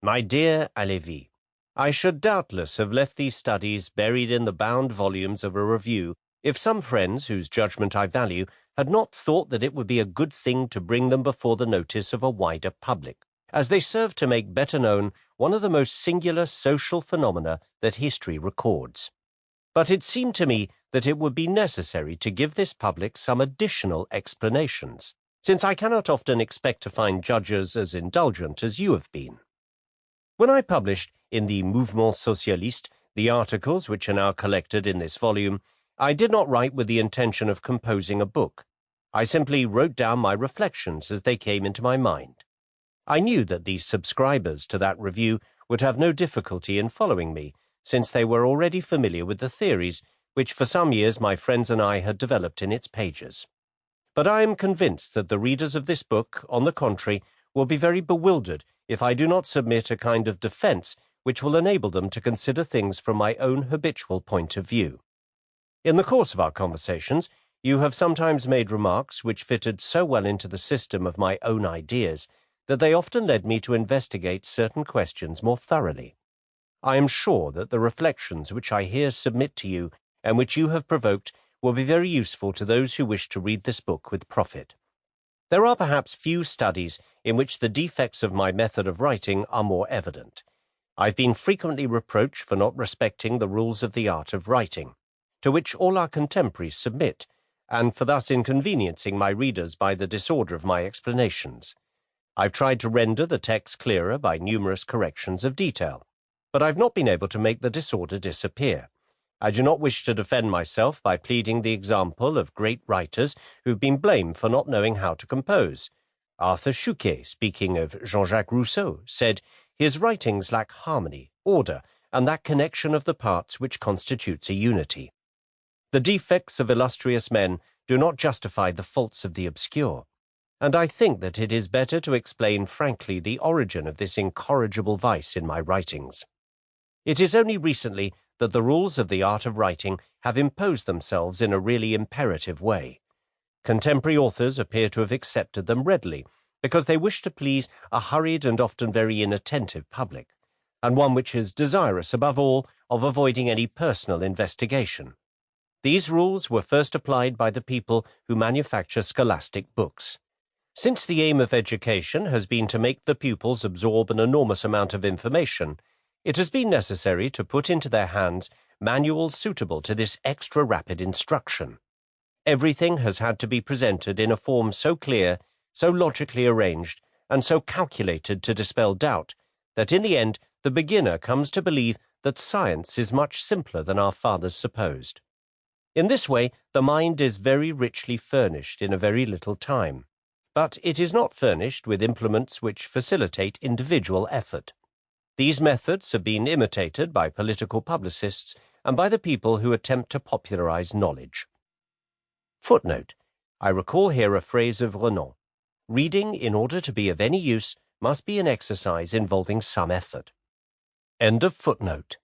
My dear Alevi, I should doubtless have left these studies buried in the bound volumes of a review if some friends whose judgment I value had not thought that it would be a good thing to bring them before the notice of a wider public, as they serve to make better known one of the most singular social phenomena that history records. But it seemed to me that it would be necessary to give this public some additional explanations, since I cannot often expect to find judges as indulgent as you have been. When I published in the Mouvement Socialiste the articles which are now collected in this volume, I did not write with the intention of composing a book. I simply wrote down my reflections as they came into my mind. I knew that the subscribers to that review would have no difficulty in following me, since they were already familiar with the theories which for some years my friends and I had developed in its pages. But I am convinced that the readers of this book, on the contrary, will be very bewildered if I do not submit a kind of defense which will enable them to consider things from my own habitual point of view. In the course of our conversations, you have sometimes made remarks which fitted so well into the system of my own ideas that they often led me to investigate certain questions more thoroughly. I am sure that the reflections which I here submit to you and which you have provoked will be very useful to those who wish to read this book with profit. There are perhaps few studies in which the defects of my method of writing are more evident. I've been frequently reproached for not respecting the rules of the art of writing, to which all our contemporaries submit, and for thus inconveniencing my readers by the disorder of my explanations. I've tried to render the text clearer by numerous corrections of detail, but I've not been able to make the disorder disappear. I do not wish to defend myself by pleading the example of great writers who've been blamed for not knowing how to compose. Arthur Chouquet, speaking of Jean-Jacques Rousseau, said, "His writings lack harmony, order, and that connection of the parts which constitutes a unity." The defects of illustrious men do not justify the faults of the obscure, and I think that it is better to explain frankly the origin of this incorrigible vice in my writings. It is only recently that the rules of the art of writing have imposed themselves in a really imperative way. Contemporary authors appear to have accepted them readily, because they wish to please a hurried and often very inattentive public, and one which is desirous, above all, of avoiding any personal investigation. These rules were first applied by the people who manufacture scholastic books. Since the aim of education has been to make the pupils absorb an enormous amount of information, it has been necessary to put into their hands manuals suitable to this extra-rapid instruction. Everything has had to be presented in a form so clear, so logically arranged, and so calculated to dispel doubt, that in the end the beginner comes to believe that science is much simpler than our fathers supposed. In this way, the mind is very richly furnished in a very little time, but it is not furnished with implements which facilitate individual effort. These methods have been imitated by political publicists and by the people who attempt to popularize knowledge. Footnote: I recall here a phrase of Renan. Reading, in order to be of any use, must be an exercise involving some effort. End of footnote.